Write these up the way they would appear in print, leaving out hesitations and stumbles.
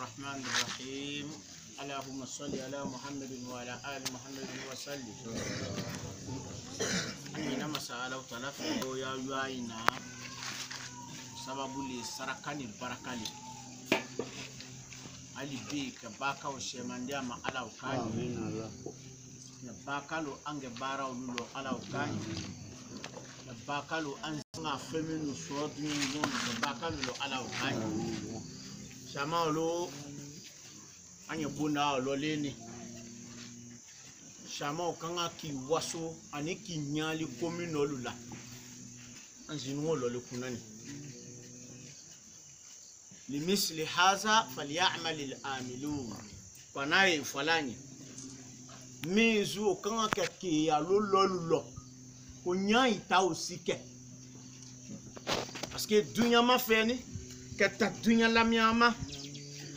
الرحمن الرحيم اللهم صل على محمد وعلى آل محمد وسلم أنا مسألة تلفي يا يوينا سبب لي سرقني بركالي Ali bika baka o shemandia ma ala ukani na bakalo ange bara ululo ala ukani na bakalo anzanga feminu short ningon na bakalo lo ala ukani shama olo anye bunda lo leni shama okanga ki waso ani ki nyali komino lula anzinu lo le kunani لمثل هذا فليعمل العاملون فناي فلاني ميزو كان كي يا لولولو كونيا يتاو سيكه parce que dunya ma feni kata dunya la miama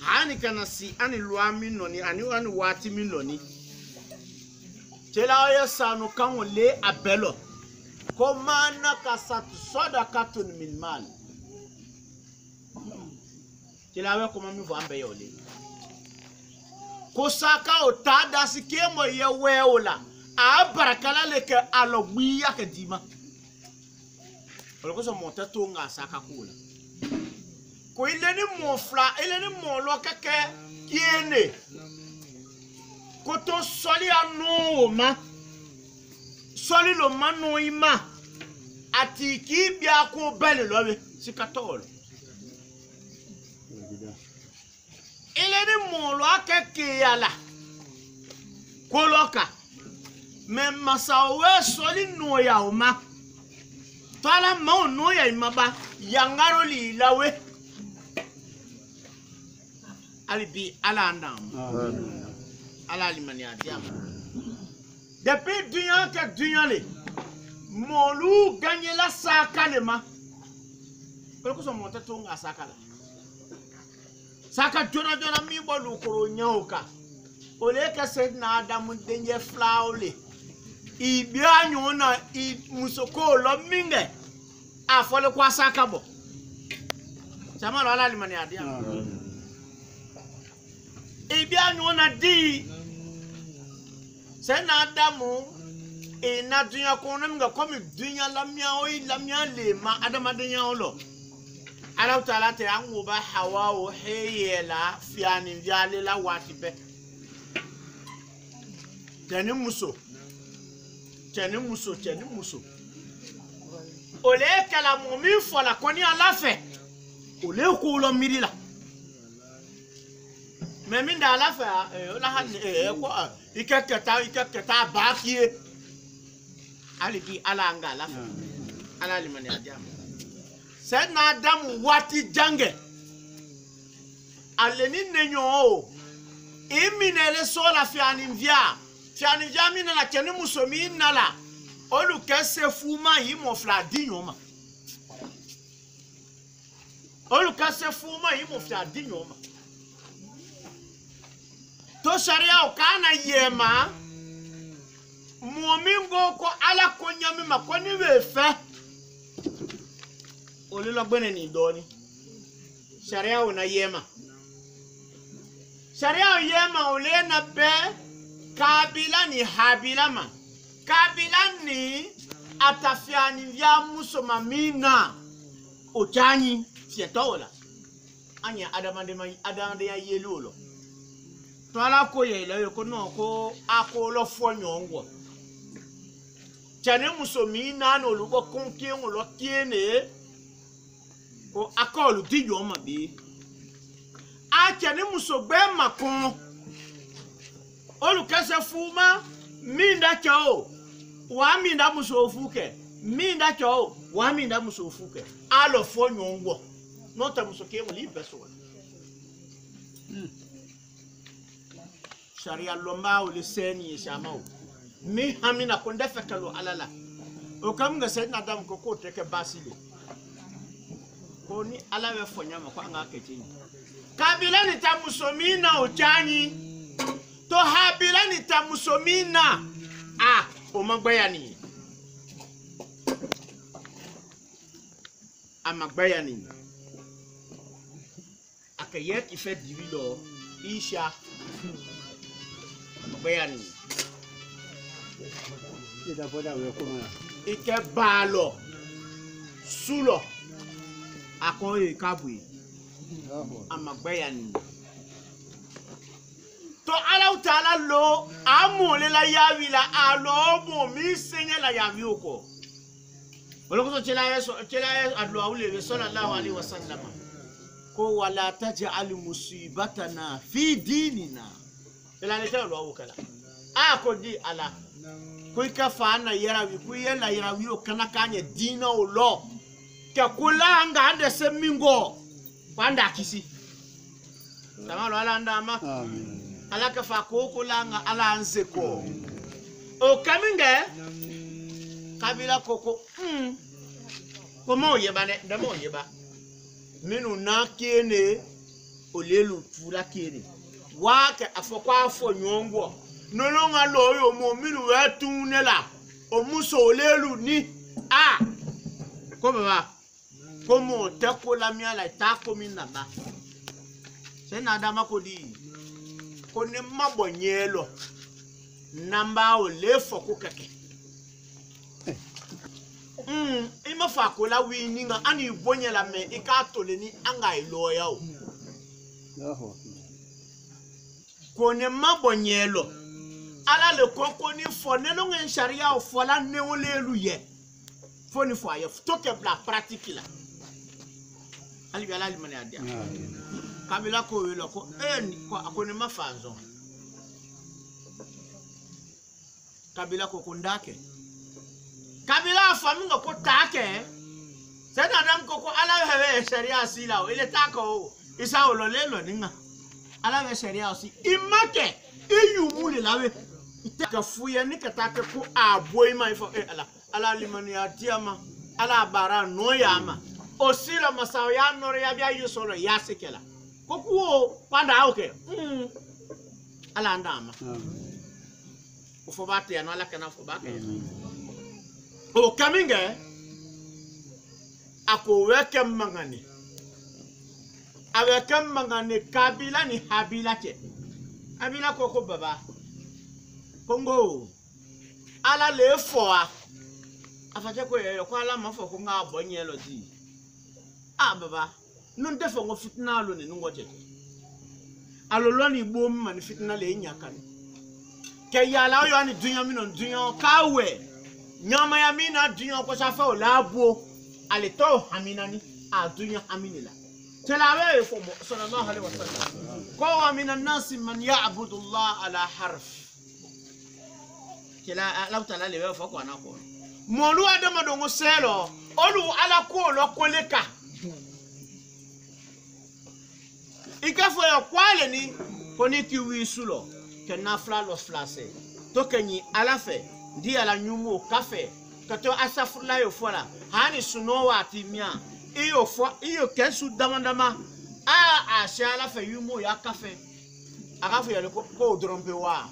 hani kana si ani lwa minoni ani wati minoni tela ya sanu kan le abelo ko mana kasatu sadaqatun min mal Tilawe kuma mi vambe yole. Kosaka o tada sikemo ye weola. A barakala leke alowi ya kedima. Oloko so monte to nga saka kula. Ko ileni monfla, ileni monlo keke kiene. Ko to soli anu ma. Soli lo manu ima. Ati ki bia ko bele lowe sikatolo. Ele ni molo akeke yala koloka me masawe soli no ya oma tala ma no ya imaba yangaro li lawe alibi ala ndam ala limani adiam depuis dunya ke dunya le molu gagner la sakalema ko so monta to nga sakala Saka jona mi bolu koro nyauka. Ole ka said na Adam denje flaule. Ibia nyona I musoko lo minge. Afole kwa saka bo. Chama lo ala limani adia. Ibia nyona di. Said na Adam na dunya kono minga komi dunya lamia le ma Adam dunya olo. Allah Ta'ala te anguba hawa o heyela fiani vyale la watipe teni muso ole kala momi fola koni ala fe ole ko lo mirila memi nda ala fe la han ko ikaketa bakie alibi ala anga ala fe ala limani ajam c'est Adam wati jange aleni nenyo iminele sola fiani via mina la keni musomi nala olu kese fuma yimo fla dinyoma to sharia okana yema muomingo ko ala konyami makoni wefe Olilo gbene ni doni. Sharia una yema. Sharia yema ole na be kabila ni habila ma. Kabila ni atafiani vya musoma mina. Ochani fietola. Anya adamande ya yelolo. Twala ko yele ko no ko akolo fonyongo. Chane musomina no lugo konkie lo tiene. Ko akolu diyo ma bi acha ni musogbe makon olukese fuma minda chao wa minda musofuke minda chao wa minda musofuke alo fonyongo nota musoke mo libe so sharia lomba o le seni shamao mi hamina ko ndefekalo alala o kam nga sen adam ko ko teke basile Koni alawe fonyama kwa nga ketini. Kabila ni tamusomina uchanyi. To habila ni tamusomina. Omagbayani. Amagbayani. que hier qui fait divido isha bayani ike balo sulo akoye kabui amagbayani to ala taala lo amole la yawi la alo mo mi senye la yawi oko oloko chela yeso adlo awule sallallahu alaihi wasallam ko wala taj'al musibatana fi dinina ela ne telo lo kala ko di ala ko ka fana yarawi ku yela yarawi o kana kanye dina o lo ke kula anga ande semingo panda kisi sama lo ala ndama amen ala ka fa ko kula anga ala anzeko o kaminge kabila koko komo yeba ne demo yeba minu na kene olelu tula kene wa ke afokwa afo nyongo nolonga loyo mo minu wetune la omuso olelu ni ko baba komo tekola mi ala ta ko mi na ba se na dama ko di ko ne mabonyelo namba o le foko keke ima fa ko la wi ni nga ani bonyela me ikatole ni anga iloya o ko ne mabonyelo ala le koko ni fo ne lo ngen sharia o fo la ne o le lu ye fo ni fo aye to ke bla pratique la ali bi ala mani adia kabila ko we lo ko ko ne mafanzo kabila ko kundake kabila faminga ko take sena dam ko ala hewe sharia sila o ile tako isa o lo lelo ninga ala we sharia si imake iyumule lawe itaka fuya nikataka ko aboy mai fo ala limani atiama ala bara no yama osila masaw ya no ya bia yusolo ya sekela ko ko panda oke ala ndama ufo bate ya no ala kana fo bate o kaminga ako weke mangani aweke mangani kabila ni habila ke abila koko baba kongo ala le foa afaje ko ala mafo ko nga bonyelo di baba nun defo ngo fitna lo ni ngo tete alo lo ni bom man fitna le nyakan ke yala yo ani dunya mi non dunya kawe nyama ya mina dunya ko sa fa o labo ale to haminani dunya haminila تلاوي صلى الله عليه وسلم قوى من الناس من يعبد الله على حرف كلا لو تلا لي فوق انا اقول مولو ادم دو سيلو اولو على كولو كوليكا ikafo ya kwale ni koni kiwi sulo ke na fla lo flase to kenyi alafe di ala nyumo kafe kato asafula yo fola hani suno watimia iyo kesu damandama ashala fe yumo ya kafe akafe ya ko drompe wa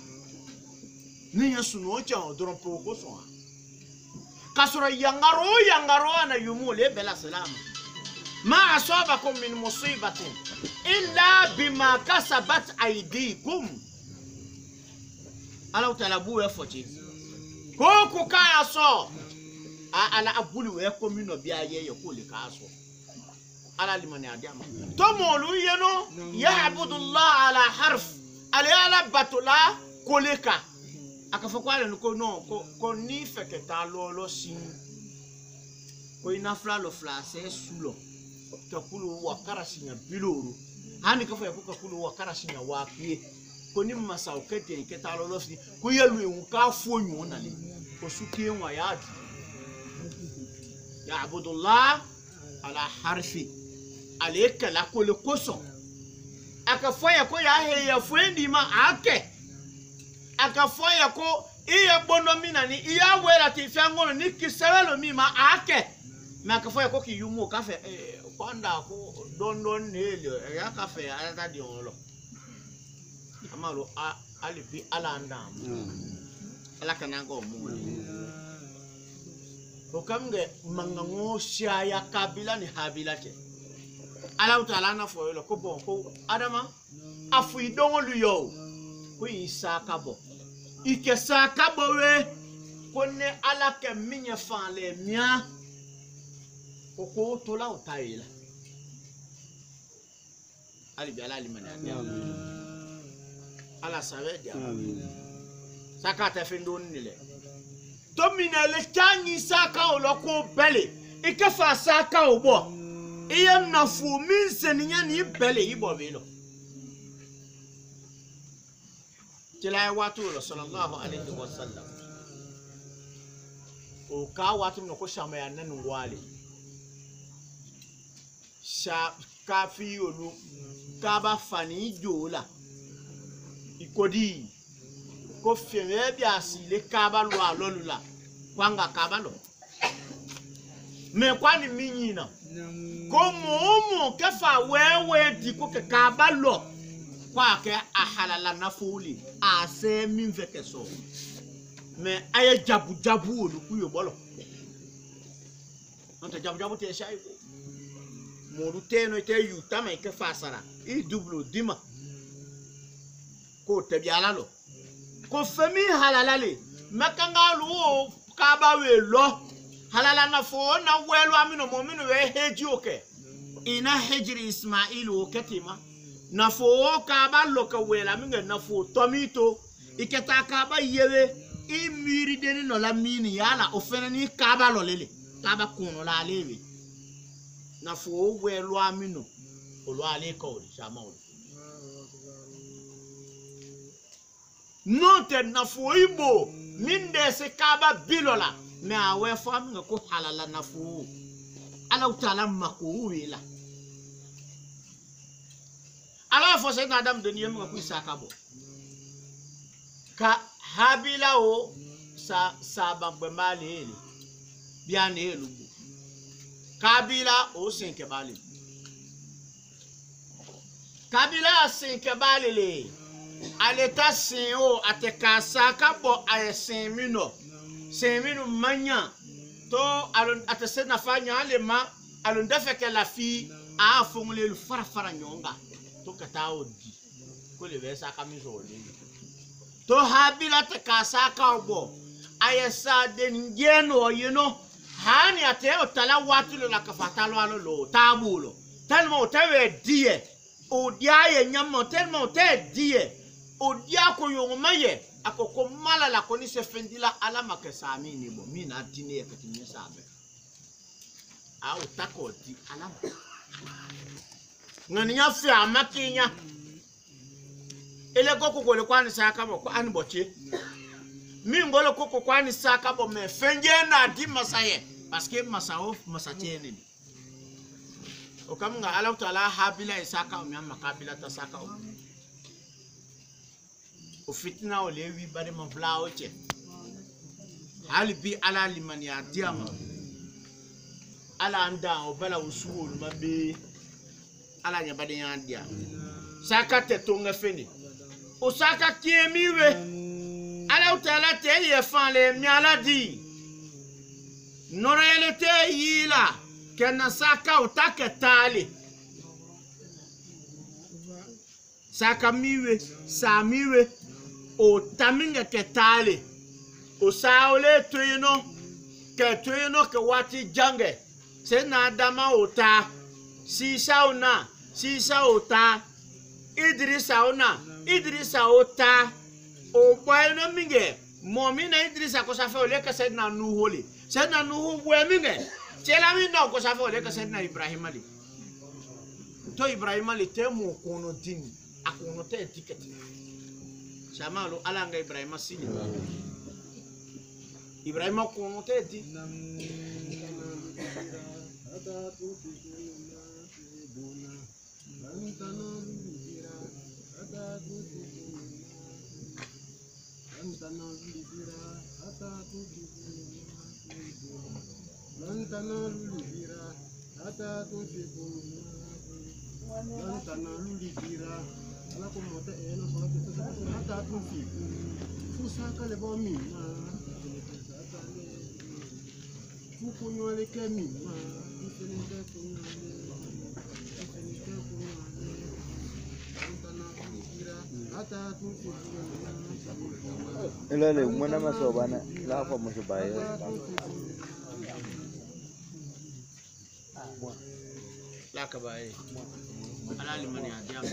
ni yesu no cha drompe ko so kasura yangaro ana yumo le bela salama ma asabakum min musibatin illa bima kasabat aydikum ala utalabu e foti ko kaya so ala abuli we ko mino bia ye ko le kaso ala limani adiama to molu yeno ya'budullah ala harf ala batula koleka akafa kwa le ko no ko ni feketa lo sin ko ina fla lo fla se sulo to kulu wa karasinya biloro hani kafa ko kulu wa karasinya wa pie ko ni masa o kete keta lo sin ko yelu en ka fonyu na le ko sukie wa ya يعبد الله على حرف عليك لا كل كوسو akafoya ko ya he ya frendi ma ake akafoya ko iya bono mina ni iya wera ti fiangono ni kiselo mi ma ake ma akafoya ko ki yumo kafe kwanda ko don nele ya kafe ala di onlo amalo alibi ala ndam ala kanango mu okamge mangango shaya kabila ni habila che ala utala na fo lo ko bon ko adama afu idongo lu yo ko isaka bo ike saka bo we ko ne ala ke minye fan le mia ko to la utaila ali bi ala limana ala sabe dia saka ta fendo nile to minele tangi saka o lo ko bele ike fa saka o bo iyem na fu min seninya ni bele ibo velo tilai watu sallallahu alaihi wasallam o ka watu no ko shama ya nan ngwale sha kafi olu ka ba fani jola ikodi ko feme bi asile ka ba lo alolula kwanga ka ba lo me kwani minyina ko momo ke fa wewe di ko ke ka ba lo kwa ke ahalala na fuli ase min veke so me aye jabu olu ku yo bolo onta jabu te shay ko modu te no te yu tama ke fa sara I double dima ko te bi ala lo ko femi halala le makanga lu ka ba we lo halala na fo na welu amino mo mino we heji oke ina hejri Ismail o ketima na fo ka ba lo ka wela minga na fo tomito iketa ka ba yewe I miri deni no la mini yala ofena ni ka ba lo lele ka ba kuno la lewe na fo welu amino o lo ale ko shama o note na fo ibo minde se ka ba bilola me awe fam nga ko halala na fu ala utala mako wela ala fo se na adam de niyem nga ku isaka bo ka habila o sa bangbe mali biane elubu kabila o senke bali kabila senke bali le aleta sin o ateka saka bo ayesin mino seminu manya to alon atese na fanya alema alon defeke la fi a fongole lu fara nyonga to kata odi ko le vesa kamizo le to habila te kasaka obo ayesa dengeno yeno hani ate otala watu la kafatalo alo lo tabulo tellement tewe die o dia ye nyamo tellement te die o dia ko yo maye akoko mala la koni se fendila ala makesa mini bo mina dine yakati sabe au takoti ala ngani ya fi amakinya ele koko gole kwani saka bo ko an boche mi ngolo koko kwani saka bo me fenje na di masaye parce que masao masachene o kamunga ala taala habila isaka o mi makabila ta saka o fitna o lewi bare ma vlao che halbi ala limani adiama ala anda o bala usul mabe ala nya bade nya dia saka te tonga feni o saka kiemiwe ala utala te ye fan le mi ala di no realite yila kena saka utaketali saka miwe samiwe o taminga ketale o saole tuyino ke wati jange se na dama ota sisa ota idrisa ota o boyno minge momina idrisa ko safa ole ka se na nuhole se na nuhu bwe minge chela mi no ko safa ole ka se na Ibrahim ali to Ibrahim ali te mo kono dini akono te ticket Shamalo alanga Ibrahim sini Ibrahim kono te di ala ko mote eno so ke ata tu fi fu saka le bo mi ma ata le fu ko nyo le ke mi ma fu ne ke ko hata tunfikuuna Ilole mwana masobana la kwa mshabaye. La kabaye. Ala limani adiam.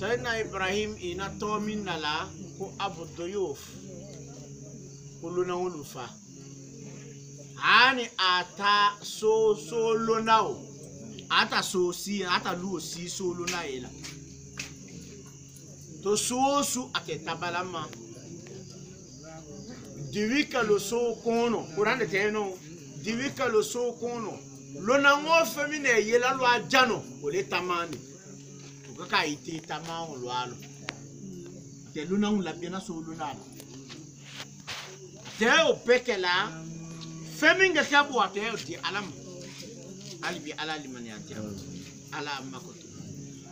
Sayyidina Ibrahim ina tomin nala ko Abu Duyuf. Kuluna ulufa. Ani ata so lonao. Ata so si ata lu si so lona ela. To so ake tabalama. Diwika lo so kono. Kurande teno. Diwika lo so kono. Lona ngo femine yela lo ajano. Ole tamani. Ukaka ite tamao lo alo. Te lona un labiena so lona. Te o pekela. Feminga kabu ate di alam. Alibi ala limani ate. Ala makoto.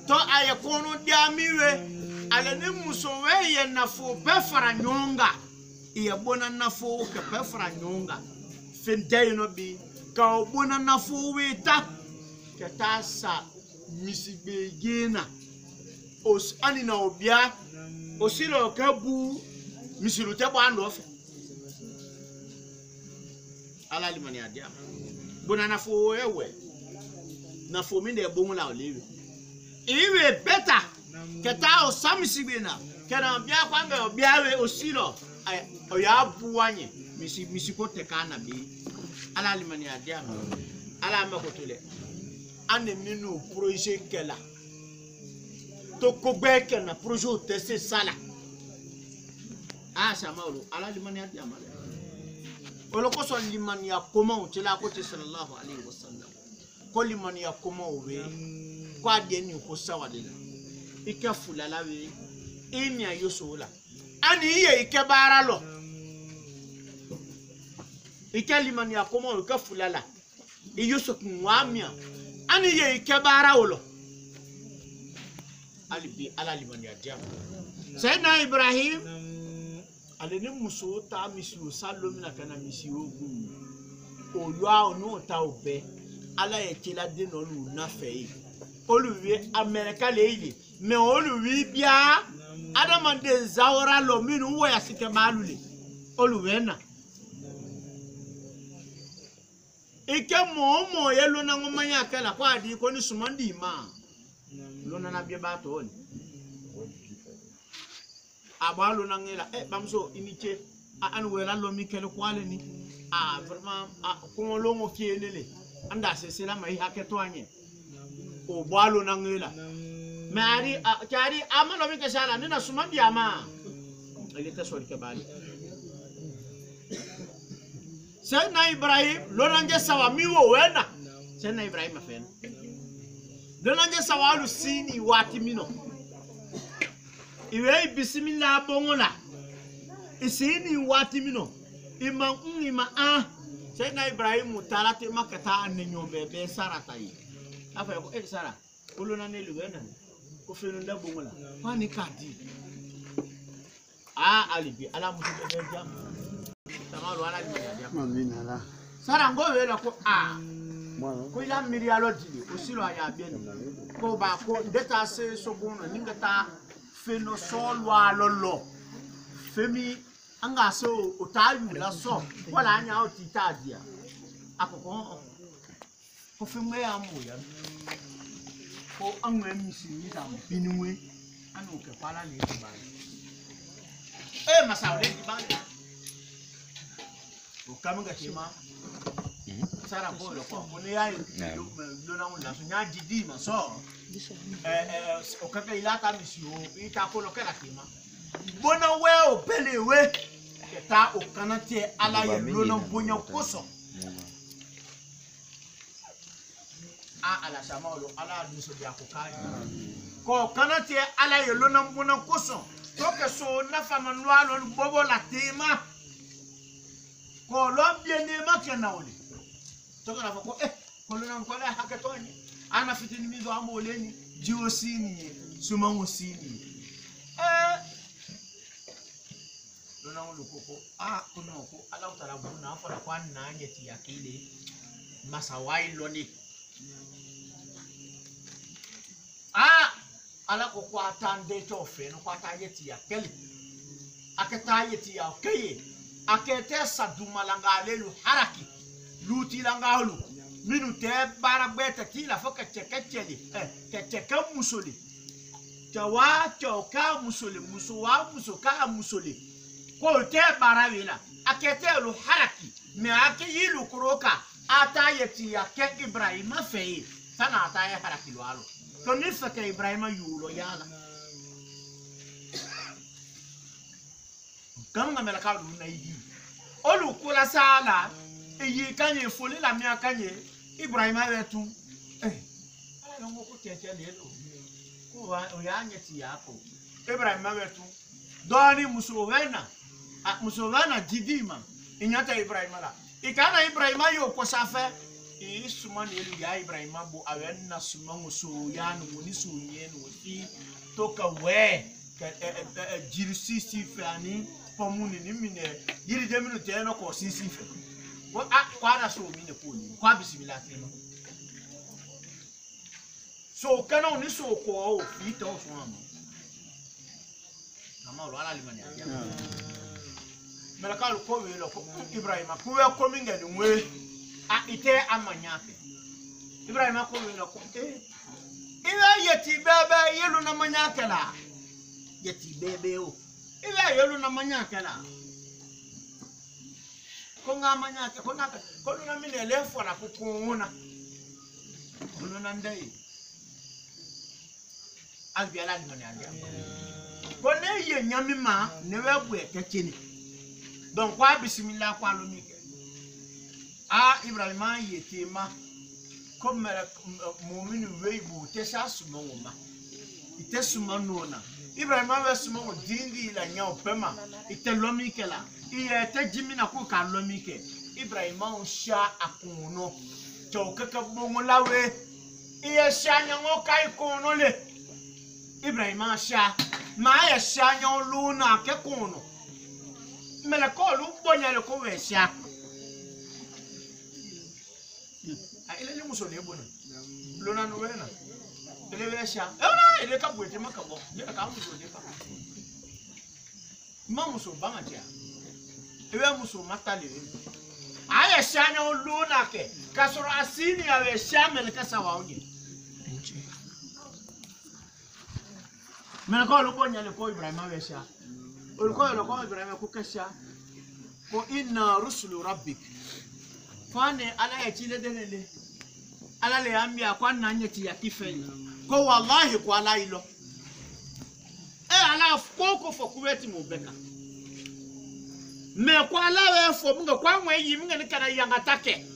To ayakono diamiwe. Ale ni musowe ye nafo befara nyonga. Iya bona nafo ke befara nyonga. Fende no bi ka bona nafo weta ke tasa misibe gena. Os ani na obia osilo kabu misilu te bo anofe. Ala limani adia. Bona nafo wewe. Nafo mi de bon la olewe. Iwe beta keta o samisibena kena bia kwanga bia we osilo oya buwanye misi ko tekana bi ala limani adia ala makotule ane minu projet kela to ko gbeke na projet tese sala samaulo ala limani adia male oloko so limani ya koma o tela ko te sallallahu alaihi wasallam ko limani ya koma o we kwa de ni ko sawade ike fulala we emia yosola ani iye ike bara lo ike limani akomo ike fulala iyoso kunwamia ani iye ike bara olo alibi ala limani adia Sayyidina Ibrahim aleni muso ta misiwo salomina kana misiwo gun olua onu ta obe ala yetela de no lu na fe oluwe America leile me oluwi bia adamande zawra lo minu wo ya sike malule oluwe na ike mo yelo na ngomanya kala kwa di ko ni sumandi ma lona na bia ba to ni abalo na ngela bamso inike anu wela lo mikele kwale ni vraiment ko longo kielele anda se la mai haketo anye o balo na ngela mari kari amalo mi kesala nina sumandi ama ile tasori ke bali Sayyidina Ibrahim lonanje sawa miwo wena Sayyidina Ibrahim afena lonanje sawa lu sini wati mino iwe bismillah bongola isini wati mino ima Sayyidina Ibrahim mutalate makata annyombe be sarata yi afa ko sara kuluna ne luwena ko fenu nda bongola fani kadi alibi ala musu be jam tamalu ala jam mamina la sara ngo wela ko ko ila miri alo dili osilo aya bienu ko ba ko ndeta se sobono ningata feno solo alolo femi anga so otayu la so wala anya o titadia akoko ko femi ya moya ko anwe misi ni ta binuwe anu ke pala le ba masawle di ba o kamanga tema sara ko lo ko ne ya lo na un la so nya didi ma so o kaka ilata misi o ita ko lo kala tema bona we o pelewe keta o kanate ala ye lona bonya koso ala samalo ala duso dia ko kai ko kanate ala ye lona bonya koso to ke so na fama nwalo bobo la tema ko lo biene makena oli to kana ko ko lona ko la hakatoni ana fitini mizo amoleni jiosini suma musini lona ulukoko kunoko ala utala buna afara kwa nanye ti akile masawai loni ala ko kwata nde to fe no kwata yeti ya kele aketa yeti ya keye akete saduma langa lelu haraki luti langa lu minu te barabeta kila foka chekecheli cheka musoli chawa choka musoli musuwa musuka musoli ko te barawila akete lu haraki me akiyilu kuroka ata yeti ya ke Ibrahima fe sana ata ya haraki lu alo koni feke Ibrahima yulo yala kama melaka lu na yi olu kula sala eyi kanye foli la mi akanye Ibrahima wetu ala ngo ko tete lelo ko wa oyanye ti yako Ibrahima wetu doni musovena jidima inyata Ibrahima la ikana Ibrahima yo ko safe isuma ne lu ya Ibrahima bo awenna suma muso ya no ni so yenu fi toka we jirisi sifani pomuni ni mine yiri de minu te no ko sisife kwa na so mine ko ni kwa bismillah tema so kana oni so ko o fi to so amo mama lo ala limani ya melaka ko we lo ko Ibrahima ko we ko minga ni we ite amanyake Ibrahima ko we lo ko ila yeti bebe yelu na manyake la yeti bebe o ila yelu na manyake la konga manyake kona mine lefo na kukuna kono nandai albi ala ni ndia kone ye nyamima ne webu ekechini donc kwa bismillah kwa lomike Ibrahima yetima comme mu'minu weibu tesa sumoma itesuma nona Ibrahima we sumo dindi la nya opema itelomike la iye te jimina ku ka lomike Ibrahima o sha akuno to kaka bongo lawe iye sha nya ngo kai kono le Ibrahima sha ma ya sha nya luna ke kono mele ko lu bonya le ko we sha ile ni muso le bona luna no wena ele we sha ele ka bwete makabo ele ka muso le ka mamuso bama tia ewe muso matale aya shanya oluna ke kasoro asini awe shamel kasa waonje mena ko luko nyale ko Ibrahima we sha ulko lo ko Ibrahima ku kasha ko inna rusulu rabbik fane ala ya chile denele ala le ambia kwa nanyeti ya kifeni ko wallahi kwa ala ilo ala foko fokuweti mubeka me kwa ala we fo mga kwa nwe yi mga ni kana yanga take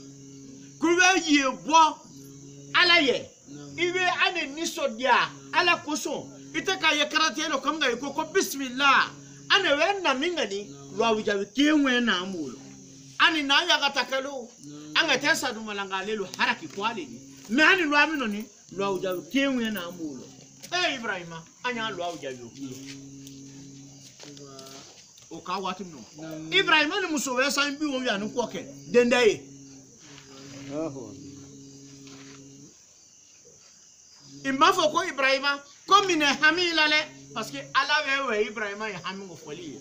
kuwe yi bo ala ye ibe ane niso dia ala koso iteka ye karate no kamga yiko ko bismillah ane we na minga ni wa wijawi kenwe na amulo ani na yanga takelo anga tesa du malanga lelo haraki kwale ni me ani lo amino ni lo wijawi kenwe na amulo Ibrahima anya lo wijawi o ka wati no Ibrahima ni muso we san bi won ya no koke dendeye imafo ko Ibrahima ko mine hamila le parce que ala we Ibrahima ya hamu foli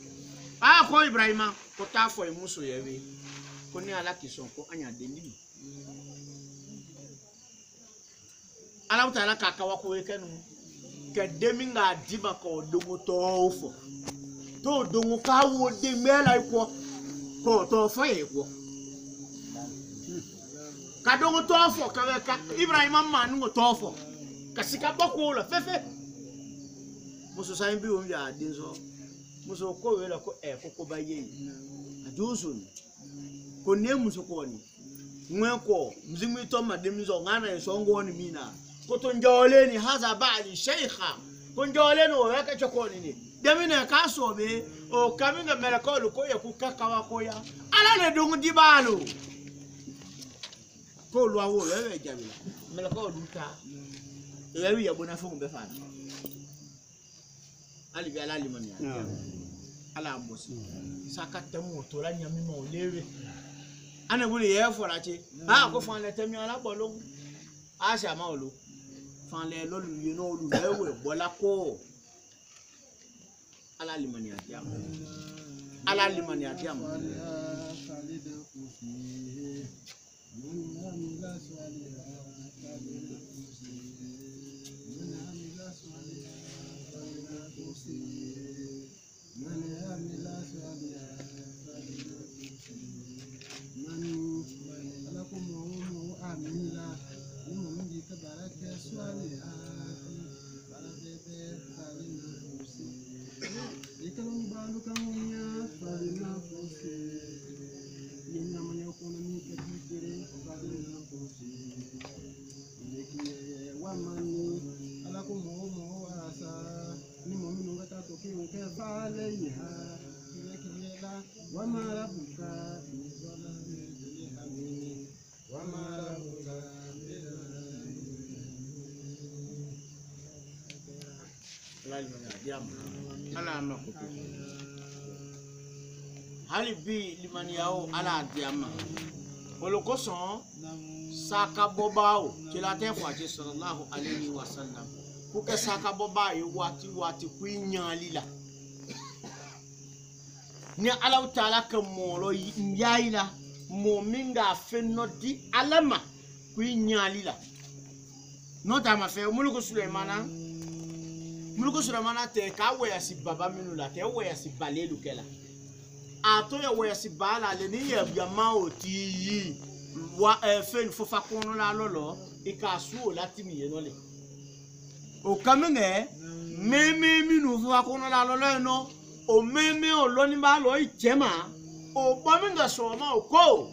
ko Ibrahima ko ta fo muso yewe ko ni ala kison ko anya dendi ala utala kaka wa ko ekenu ke deminga diba ko dogo tofo to dongo ka wo de mela iko ko to fo iko ka dongo tofo ka Ibrahima manu tofo kasika boko la fefe muso saimbi o ya dinzo muso ko wela ko ko baye ajuzu ko ne muso ko ni nwe ko mzimi to mademzo ngana esongo ni mina ko to njole ni haza ba'li sheikha ko njole no weka chokoni ni demine ka sobe o kaminga melako ko ya ku kakawa ko ya ala le dungu dibalo ko lo awo wewe jamila melako duta ewe ya bona fo mbe fana ali bi ala limani ala ambosi saka temu to la nyami mo lewe ana buli ye fo la che ko fo la temi ala bolo a sha ma olo fan le lo lu no lu lewe bola ko ala limani adiam ala limani adiam ala ma ko hali bi limani yao ala diama bolo ko son saka bobao ki la te fwa sallallahu alaihi wasallam ku ke saka boba yi wati ku nyali la ni ala taala ka molo yaila mominga fenno di alama ku nyali la no ta ma fe muluko Sulaimana te ka weya si baba minu la te weya si balelu kela ato ya weya si bala le ni ya ma oti wa fen fo fa kono la lolo e ka su la timi ye no le o kamenge meme minu fo fa kono la lolo no o meme o lo ni ba lo ijema o bominga so ma o ko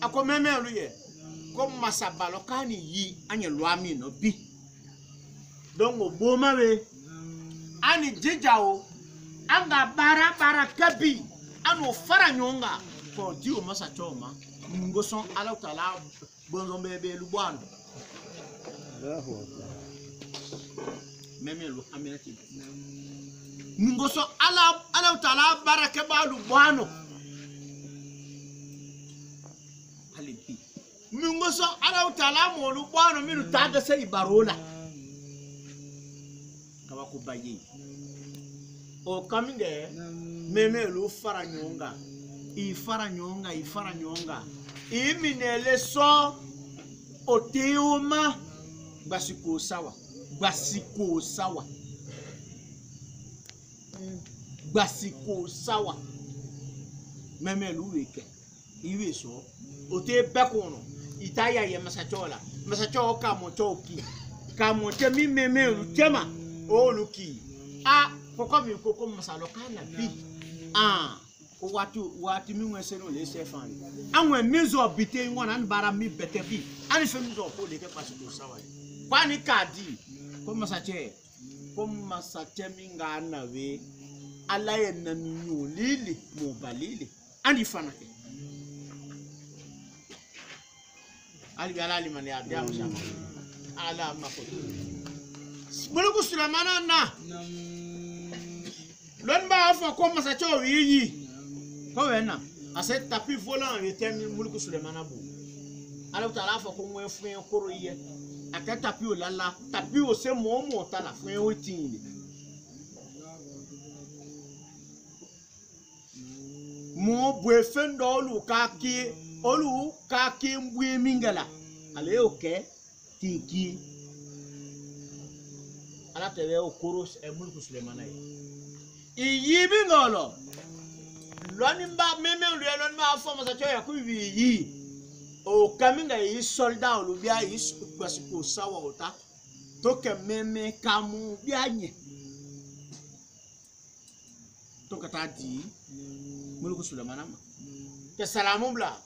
ako meme lu ye ko masabalo kani yi anye lo ami no bi donc o bo ma we ani jijao anga bara kabi anu fara nyonga ko di o masa choma ngoson ala tala bonzo bebe lubano meme lu ameriti ngoson ala tala baraka ba lubano halipi ngoson ala tala mo lubano minu tada sei barola kaba ko baye o kaminge meme lu fara nyonga ifara nyonga iminele so oteuma basiko sawa meme lu weke iwe so ote bekono itaya ye masachola ka mo choki ka mo temi meme lu tema o luki pourquoi mi koko masalo kana bi ko watu mi ngwe seno le sefan anwe mizo bite ngona nbara mi bete bi ani fe mizo ko le ke pasu ko sawa kwani kadi ko masache mi ngana we ala ye na nyulili mo balili ani fanake ali galali mani abia mo shama ala makoto Muluku Sulaimana na lon ba afa ko masacho wiyi ko wena ase tapi volant yetem Muluku Sulaimana bu ala ta afa ko nwe fun koro ye aka tapi o lala tapi o se mo ta la fun o tin mo bwe fendo olu ka ki mbwe mingala ale oke tiki ala tebe o koros e Muluku Sulaimana yi bi ngolo loni ba meme loni ma forma sa choya ku yi o kaminga yi soldat o bia yi kwasiko sawa ota to ke meme kamu bia nye to kata di Muluku Sulaimana ma ke salamu bla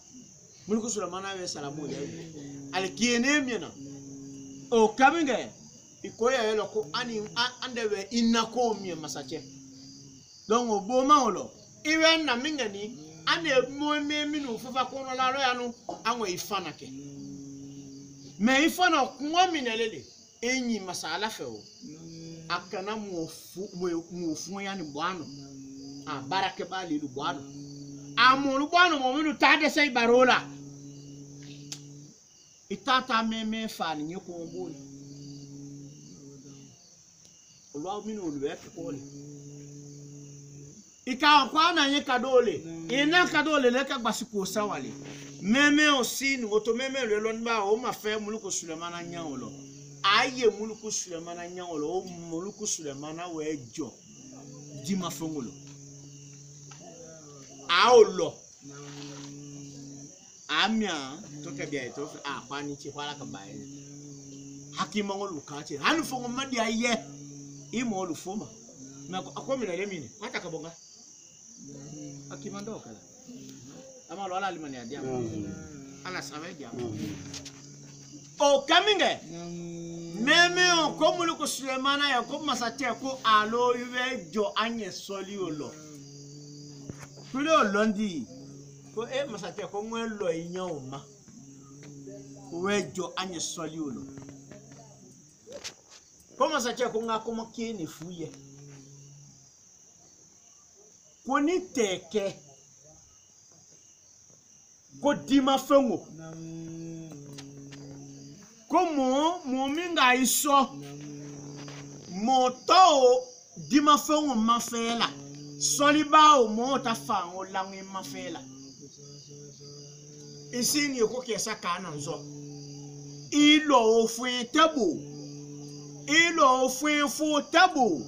Muluku Sulaimana we salamu ya al kiene miena o kaminga ikoya yelo ko ani andewe inako mi masache donc oboma olo iwe na mingani ane mo minu fufa kono la ro yanu anwe ifana ke me ifana ko minelele enyi masala fe o akana mo fu yani bwano barake bali lu bwano amulu bwano mo minu tade sei barola itata meme fani nyeko ngoni lo minu lo e ko le ika kwa na yin kadole ina kadole le ka gbasiko sawale meme osi ni oto meme le lo nba o ma fe muluku Sulemana nyan lo aye muluku Sulemana nyan lo o muluku Sulemana we jo di ma fongolo a o lo amia to ke bia to a kwa ni chi kwala ka bae hakima ngolu ka chi hanu fongo madi aye imo lu foma na akomi na lemini hata kabonga hakima ndo kala ama lo ala limani adia ana sabe dia o kaminge meme o komulu ko Sulemana ya ko masate ko alo iwe jo anye soli olo kulo londi ko e masate ko ngwe lo iyan o ma we jo anye soli olo ko masate ko nga ko makini fuye ko ni teke ko dima fengo ko mo minga iso mo to dima fengo mafela soliba o mo ta fa o langi mafela isini ko kesa kana nzo ilo ofin tabo ilo ofin fu tabo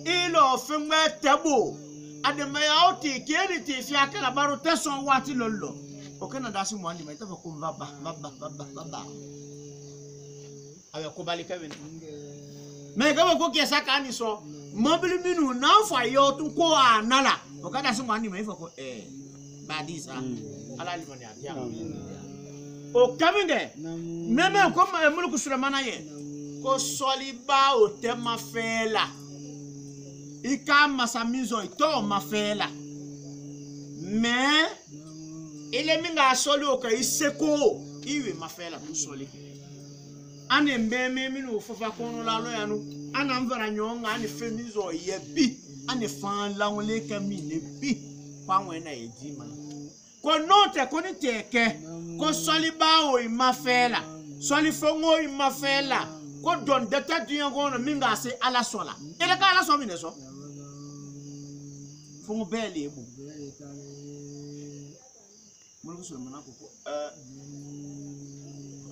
ilo ofin me tabo ademaya o ti keri ti fi akala baro teson wati lolo o kana dasi mo andi mai ta ko baba awe ko balika wen me ga ko kesa kani so mobili minu na fa yo tu ko anala o kana si mo andi mai fa ko badisa ala limoni atia o kaminge meme ko muluku Sulemana ye ko soliba o tema fela ika masamizo ito mafela me ile minga soli o ka iseko iwe mafela tu soli ane mbeme minu fofa kono la lo yanu ana mvara nyonga ane femizo ye bi ane fan la wole ka mi ne bi kwa wena ejima ko note ko ni teke ko soli ba o mafela soli fongo mafela ko don data duyan gono minga se ala sola ele ka ala so mi ne so fongo bele ebu muluku Sulemana ko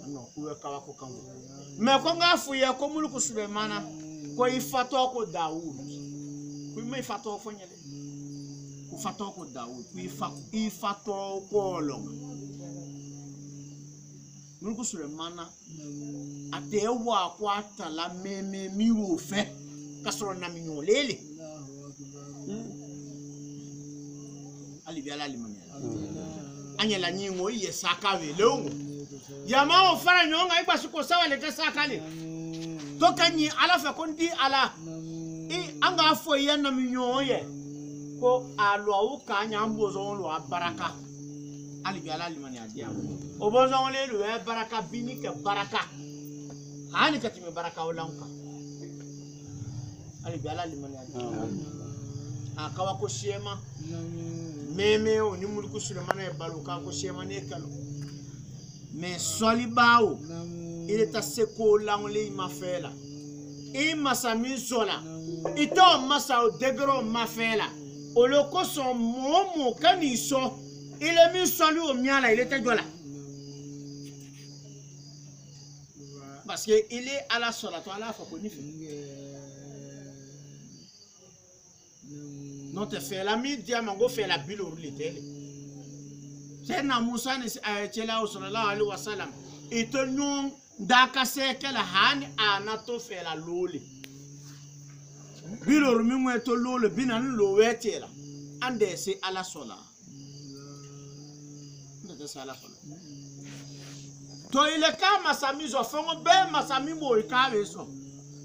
no kuwe kawa ko kango me ko nga fuye ko muluku Sulemana ko ifato ko Daud ku me ifato fo nyele ku fato ko Daud ku ifato ko lo muluku Sulemana ate wa ko atala meme mi wo fe kasoro na mi nyolele ali biala limani anyela nyingo iye saka velongo yama o fara nyonga igba suko sawa le saka le to kanyi ala fa kondi ala anga afo ye na minyoye ko alo o kanya mbozo lo baraka ali biala limani adia o bozo le lo baraka bini ke baraka hani katime baraka olanka ali biala limani adia akawa ko shema meme o ni muluku Sulemana e baluka ko shema ne kalo me solibao ile ta seko langole mafela e masami zola ito masa o degro mafela o loko so momo kaniso ile mi soli o miala ile te jola parce que il est à la sola to ala fa ko ni fi non te fait la mi dia mango fait la bile au litele c'est na Musa ni chela sallallahu alaihi wasallam et to nyon daka se ke la hani ana to fait la lole bile au mi mo to lole binan lo wetela ande c'est à la sola ndete sala sola to ile ka masami zo fongo be masami mo ka beso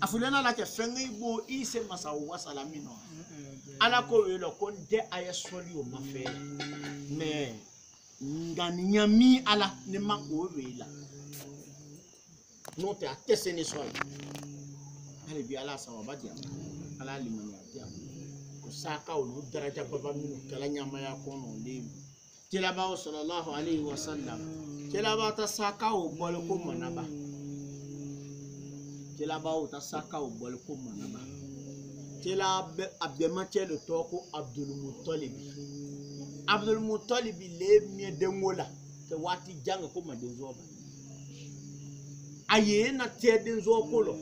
afulena la ke fengi bo ise masawa salamino ala ko welo kon de aya soli o mafela me ngani nyami ala ne ma ko wela no te atese ni soli ale bi ala sawa badia ala limani atia ko saka o daraja baba minu kala nyama ya ko no le tila ba sallallahu alaihi wasallam tila ba ta saka o bol ko manaba tila ba o ta saka o bol ko manaba tela abemate le toko Abdul Muttalib le mi dengola ke wati janga ko madenzo ba aye na te denzo kolo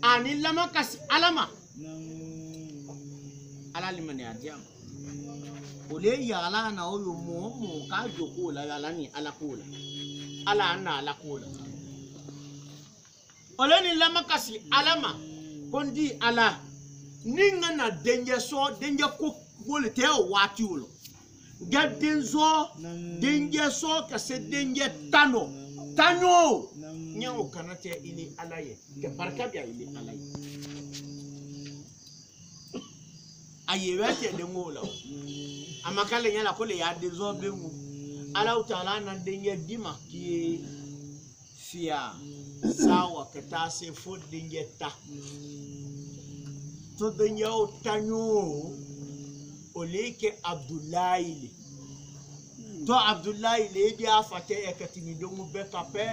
ani lama kasi alama ala limani adiam ole yala na oyo mo ka joko la yala ni ala kola ala na ala kola ole ni lama kasi alama kondi ala ninga na denje ko wole te wati ulo gadenzo denje so ka se denje tanyo nyawo kanate ili alaye ke barka bia ili alaye ayewete de ngola amakale nyala ko le ya denzo bengu ala utala na denje dima ki fia sawa ka ta se fo denje ta to denje o tanyo oleke Abdullahi to Abdullahi le dia fate e katini dongu beka pe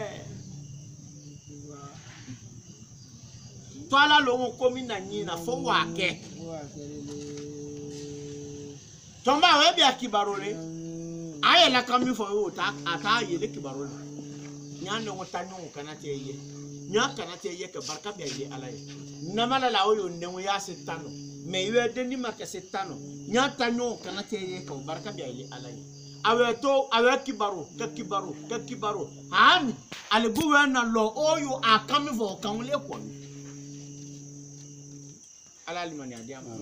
to ala lo komi na nyina fo wake tomba we bia kibarole aye la kami fo yo ta ata yele kibarole nyande ngotanyo kanate ye nya kanate ye ke barka bia ye alaye namala la oyo ndengo ya setano me ywe dendi make setano nya tanyo kanate ye ke barka bia ye alaye aweto aweki baro hani alibuwe na lo oyo akami vo kanule kwa ala limani adiama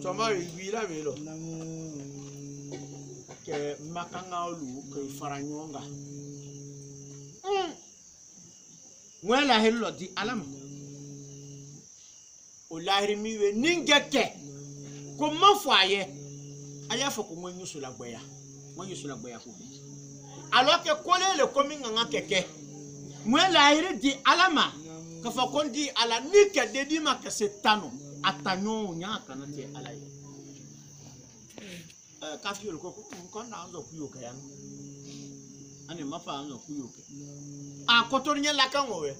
toma yibira velo ke makanga olu ke faranyonga mwela hello di alam olahiri miwe ningeke ko mafaye aya foko mwenyu sula gbeya moyo sula gbeya ko alors que kole le komi nganga keke mwela hiri di alama ka fa kondi ala nike dedi maka setano atanyo nya kanate alaye kafi ko ko na anzo kuyoka yan ani mafa anzo kuyoka a kotornya la kan owe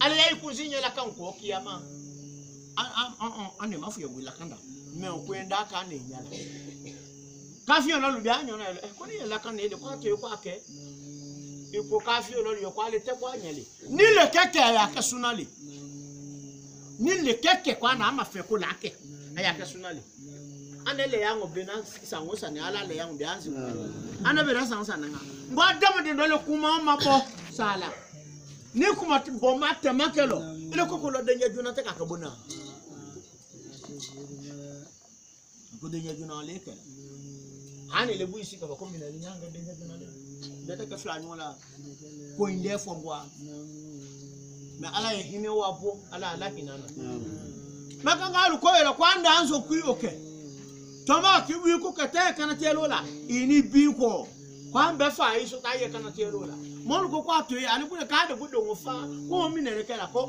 ala yi kuzinya la kan ko kiyama ani mafu ya wila kanda me okwenda ka na nyala kafi ona lu bia nyona ko ni la kan ile ko te ko ake ipo kafi ona yo ko ale te ko anyale ni le keke ya kasunali ni le keke kwa na amafe ko la ke ya kasunali anele yango bena sango sane ala le yango bianzi ana bera sango sananga ngo adamu de ndole kuma mabo sala ni kuma bomba temakelo ile kokolo denye juna te kakabona ko denye juna leke hani le buisi ka ko mina nyanga denye juna le data ka fla nyola ko inde fo ngwa na ala yehime wapo ala hinana makanga lu ko ele kwanda anzo kuyoke toma kiwi ku kete kana telola ini binko kwambe fa iso taye kana telola mon ko kwa to ani ku ka de gudo ngofa ko mi ne kala ko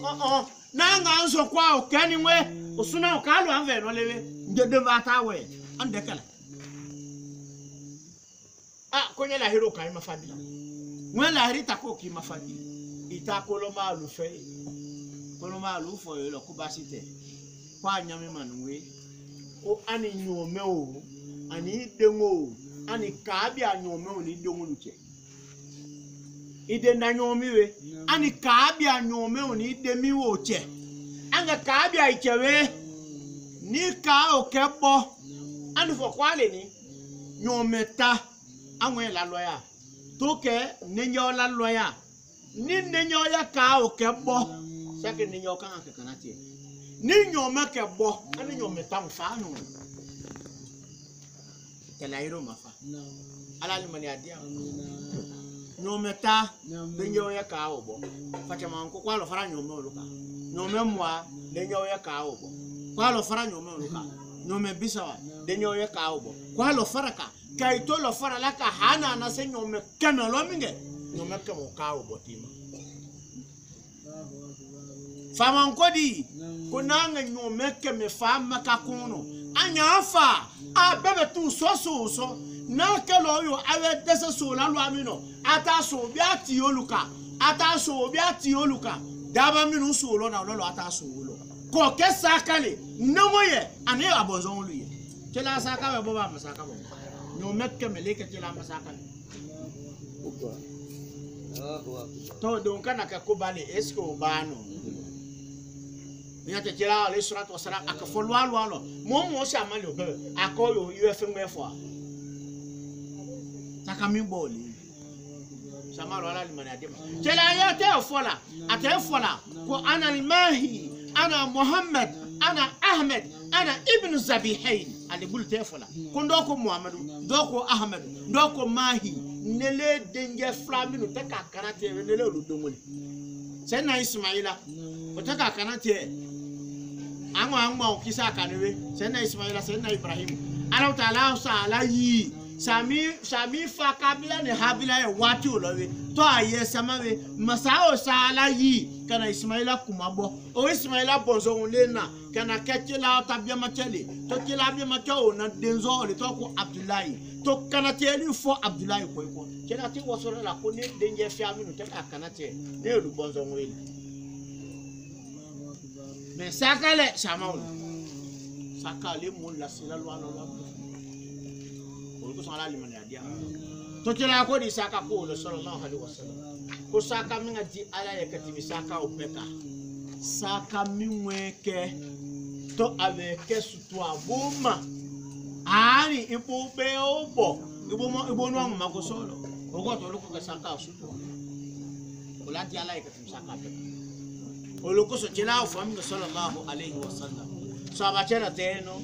na nga nso kwa o kani nwe osuna o ka lo anve no lewe ndede vata we ande kala ko nyela hero kai mafadila nwela herita ko ki mafadila ita ko lo malu fe ko lo malu fo yo ko basite kwa nyame manwe o ani nyome o ani dengo ani kaabi anyome o ni dengo luche ide na nyomi we ani kaabi anyome o ni demi wo che anga kaabi aichewe ni ka o kebo ani fo kwale ni nyome ta anwe la loya toke nenyo la loya ni nenyo ya ka o kebo sake nenyo kan akakanati ni nyome kebo ani nyome ta mfa no telairo mafa ala limani adia nyome ta nenyo ya ka obo fatima nko kwa lo fara nyome oluka nyome mwa nenyo ya ka obo kwa lo fara nyome oluka nyome bisawa nenyo ya ka obo kwa lo fara ka kaito lo fara laka hana na se nyome kana lo minge nyome ka mo ka obo tima fama nkodi kunanga nyome ke me fama ka kuno anya fa abebe tu so na ke lo yo awe dese so la lo amino ata so bi ati oluka daba minu so lo na lo ata so lo ko ke sakale nomoye ane abonzo luye kila saka be baba masaka bo no mekke meleke kila masaka to donc kana ka ko bale est-ce que bano ya te kila alayhi salatu wassalam akafo lwalo mo sha mali o akoyo ufm fo saka mi boli sama wala limani adema kila ya te fola ate fola ko ana al-mahi ana muhammad ana ahmed ana ibn zabihain ali bul te fola ko ndoko muhammadu ndoko ahmed ndoko mahi nele denge flaminu te ka karate nele oludongoli se na ismaila o te ka karate anwa okisa kanwe se na ismaila se na ibrahim ala taala sala yi sami fa kabila ne habila e wati olowe to aye samawe masao sala yi kana ismaila kumabo o ismaila bonzo onlena kana kechela tabia machele to kila bia macho na denzo le to ko abdullahi to kana teli fo abdullahi ko kena ti wosoro la ko ne denje fi aminu te ka kana te ne lu bonzo onwele me sakale samawo sakale mo la sila lo ko sala limani adia to kila ko di saka ko sallallahu alaihi wasallam ko saka minga di ala ya katibi saka opeka saka minweke to aveke sutu abuma ani ipo be obo ibo no ma ko solo ogo to loko ka saka sutu ola di ala ya katibi saka opeka oloko so kila fo minga sallallahu alaihi wasallam saba chena teno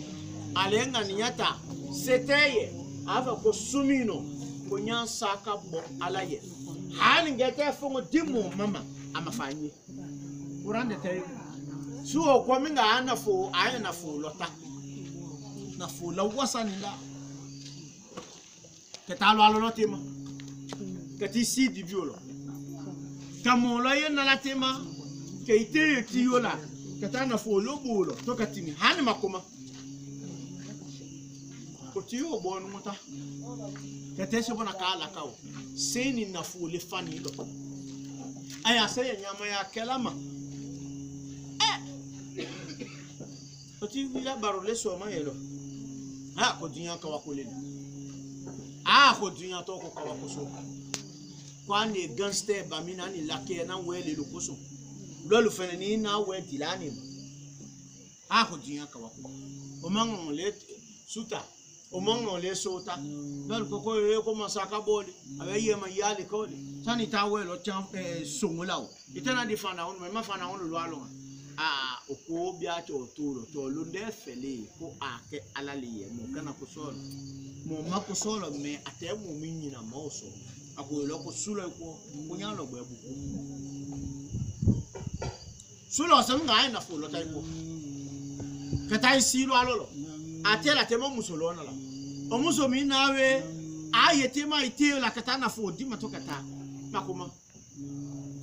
alenga niata seteye ava ko sumino ko nyan saka bo alaye hani ngete fongo dimu mama amafanyi urande tay suo ko minga ana fo aya na fo lota na fo la wasani la ke talo alo tema ke ti si di violo kamo la yena la tema ke ite ti yola ke ta na fo lo bolo to ka timi hani makoma kotiyo bonu muta ketese bona kala kawo seni na fule fani do aya sey nyama ya kelama oti wila baro le so ma yelo ha ko dunya ka wakole ko dunya to ko ka wakoso kwani gangster ba mina ni lake na wele lukoso lolu fene ni na we dilani ko dunya ka wakole o mango le suta o mongo le sota dal ko ko masaka boli aye ma yali ko tani tawelo cham songolao itana di fana on ma fana on lo alo o ko bia to to lo nde fele ko ake alaliye mo kana ko solo mo ma ko solo me ate mo minyi na moso ako lo ko sulo ko nyalo gbe buku sulo sam ngai na fulo tai ko katai silo alolo atela tema musolo na la o muso mi nawe aye tema ite la katana fo di matokata makoma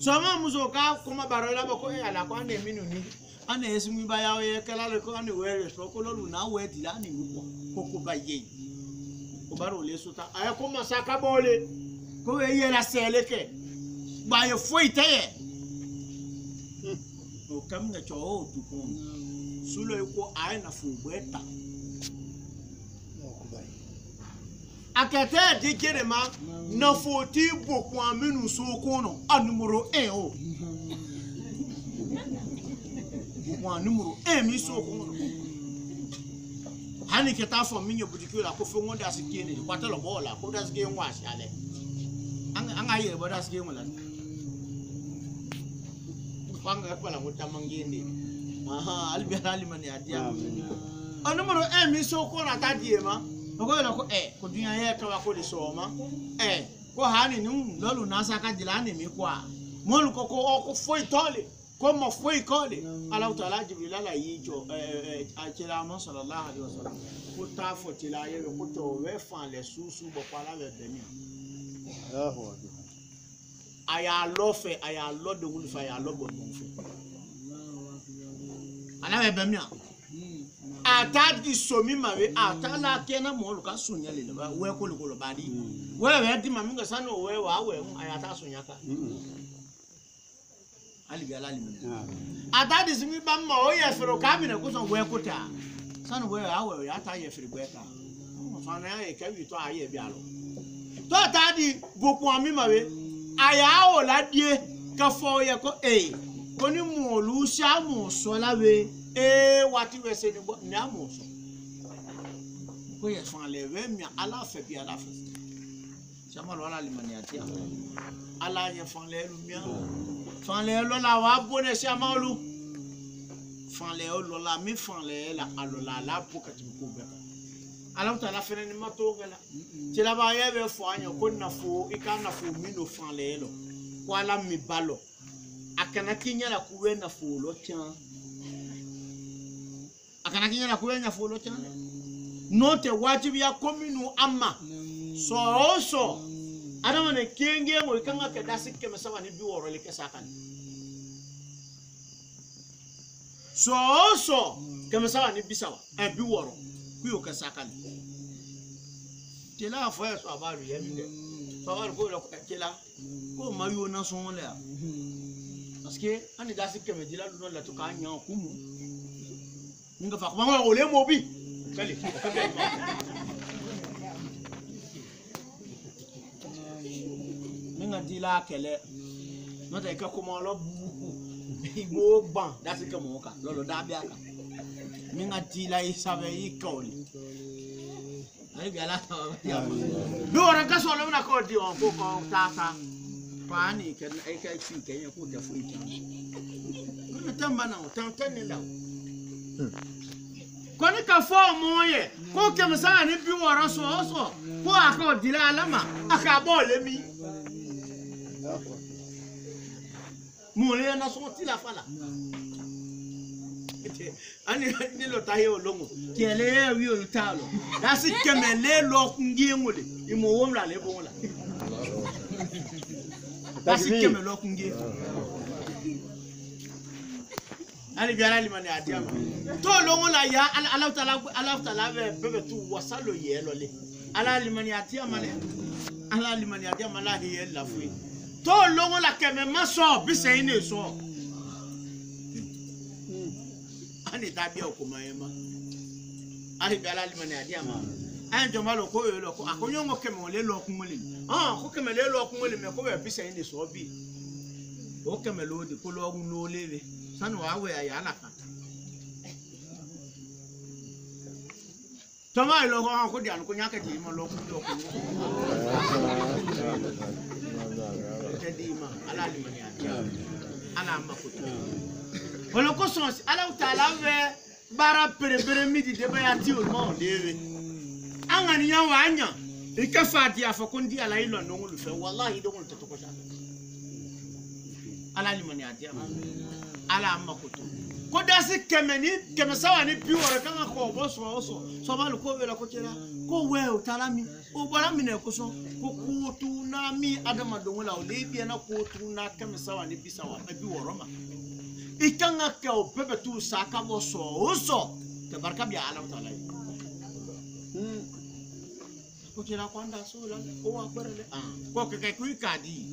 soma muso ka kuma barola bako ala kwa ne minuni ana esimi ba yawe kala le ko ani were so ko lo na we di la ni rupo koko ba ye o baro le sota aya ko masaka bole ko we ye la seleke ba ye fo ite o kam na cho o tu ko sulo ko aya na fo beta akete dikere ma na foti boku aminu sokono numero 1 o boku numero 1 mi sokono hani keta fo minyo budikira ko fe wonda sikene kwatelo bola ko das ge nwa shale anga ye bo das ge wala kwanga kwala mutamangende albi halimani adia numero 1 mi sokono atadie ma ko la ko dunya ye ka ko de soma ko hani nu lolu nasa ka dilani mi kwa molu ko foi tole ko mo foi kole Allah taala jibril la yijo akira mo sallallahu alaihi wasallam ko ta fo ti la ye ko to we fan le susu bo kwa la be mi aya lofe aya lodo wul fa ya lobo mo fe ala be mi atadi somi mawe atala kena mo luka sunya le ba we ko lo badi we di maminga sano we wa we ayata sunya ka ali bi ala limani atadi simi bamma o ye fero kamina ko son we kota sanu we awe ya ta ye fere beta so na ye ka wi to aye bi alo to tadi boku ami mawe aya o la die ka fo ye ko ko ni mo lu sha mo so la we wati we se ni bo ni amo so ko ye fan le we mi ala fe bi ala fe chama lo ala limani atia ala ye fan le lu mi fan le lo la wa bone chama lu fan le lo la mi fan le la alola la pokati ko be ala ta la fene ni mato gala ti la ba ye be fo anyo ko na fo ikana fo mi no fan le lo ko ala mi balo akana kinya la kuwe na fo lo tian akana kinya la kuwe na fo lo tian no te wajibi ya kominu amma so adama ne kenge mo kanga ke dasi ke mesawa ni bi woro le ke sakan so ke mesawa ni bisawa bi woro ku yo ke sakan tela fo ya so abaru ye mi de so abaru ko lo tela ko mayo na so le parce que ani dasi ke me dila lu la to ka nya ku mu nga fa ko ma o le mo bi kali minga dila kele no te ka ko mo lo bo ban dasi ke mo ka lo da bia ka minga dila isabe ikoli ai bi ala ta do ora ka so lo na ko di on ko ta pani ke ai ka fi ke ya ko ta fu ita no tamba na tan ne da ko ni ka fo mo ye ko ke msa ni bi wora so ko aka dila alama aka bo le mi mo le na so ti la fala ani ni lo taye olongo ki ele wi o talo dasi kemele lo kungi ngole imo womla le bonla dasi kemele lo kungi ani biara limani atiama to longo la ya Allah taala be tu wasalo ye lo le ala limani atiama le ala limani atiama la ye la fu to longo la keme maso bi se ine so ani tabia okumayema ani biara limani atiama an jomalo ko yo lo ko akonyongo keme le lo kumuli ko keme le lo kumuli me ko be se ine so bi o keme lo di ko lo no lele sanu awe ya na ka tama ilo ko di an ko nyaka ti mo lo ko tedi ma ala limani atia ala makuto wala ko son ala taala ve bara pere midi de ba ti o mo dewe angani ya wanya ikafati afa kundi ala ilo ndongulu fe wallahi ndongulu tetokosha ala limani atia ala makuto ko dasi keme sawa ni bi wora kanga ko bo so ba lu ko wela ko kera ko we o talami o bora mi ne ko so ko kutu na mi adama do wala o le bi na kutu na keme sawa ni bi sawa bi wora ma ikanga ka o bebe tu saka bo so te barka bi ala taala ko kera kwanda so la o akwerele ko ke ku ikadi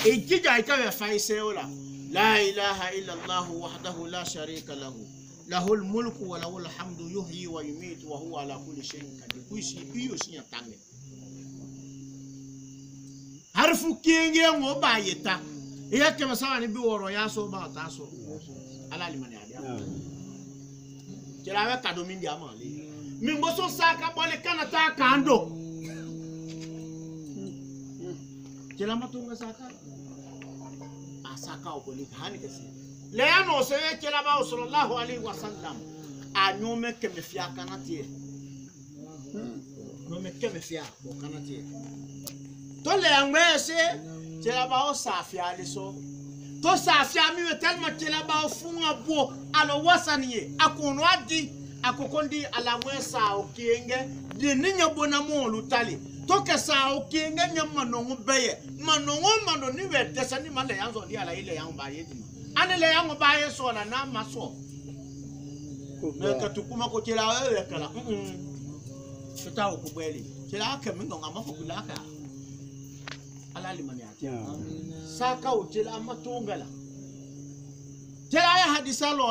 e jija ikawe fa iseola لا إله إلا الله وحده لا شريك له له الملك وله الحمد يحيي ويميت وهو على كل شيء قدير كويسي بيوسي يتانغ harfu kenge ngo bayeta iya kema sawa ni bi woro ya so ba ta so ala limani adia kirawe kado mindi amale mi mboso saka bole kana ta kando kila matunga saka asaka oboli hani kesi le ano se kila ba sallallahu alaihi wasallam anyome keme fia kanati no me keme fia o kanati to le angwese kila ba o safia le so to safia mi tellement kila ba o funga bo alo wasaniye akono adi akokondi ala mwesa o kienge de ninya bona mo lutali to kesa o kienge nyama no beye manongo mano ni we desani male yanzo ndi ala ile yango baye di ane le yango baye so na maso me ka tukuma ko kila we kala fita o kubeli kila ka mingo ngama ko kulaka ala limani ati saka o kila matongala tela ya hadisa lo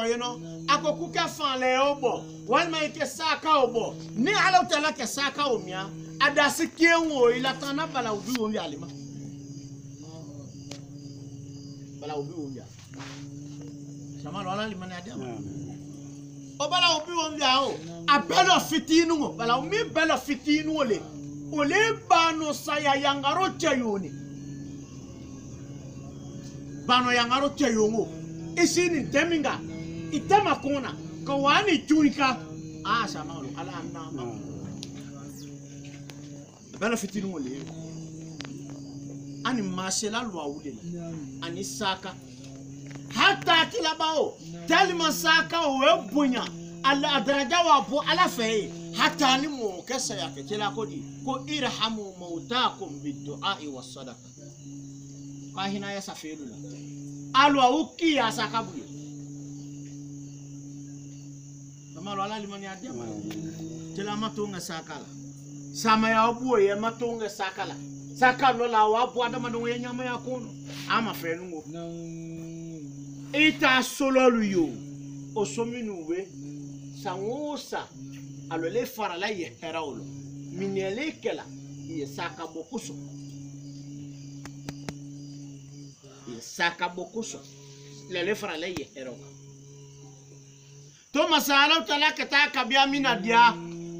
akoku ka fan le obo wan ma ke saka obo ni ala tala ke saka omia adasi kienwo ila tana bala ubi wo alima bala ubi wo ya sama lo ala limani adama o bala ubi wo ya o abelo fitinu bala o mi belo fitinu ole bano saya yangaro chayoni bano yangaro chayongo isini teminga itama kona kawani chuika sama lo ala anama bela fitinu ole ani masela lo awule ani saka hata kila bao telma saka o bunya ala daraja wa bo ala fe hata ni mo kesa yake kila kodi ko irhamu mautakum biddu'a was sadaqa kwa hina ya safelula alwa uki ya sakabuye kama lo ala limani adia kila matunga sakala sama ya obuo ye matunga sakala sakalo la wa bo adama no ye nyama ya kono ama fenu ngo ita sololu yo osominu we sangosa alole fara la ye heraulo minele kela ye saka bokuso lele fara la ye heraulo to masala tala kata bia mina dia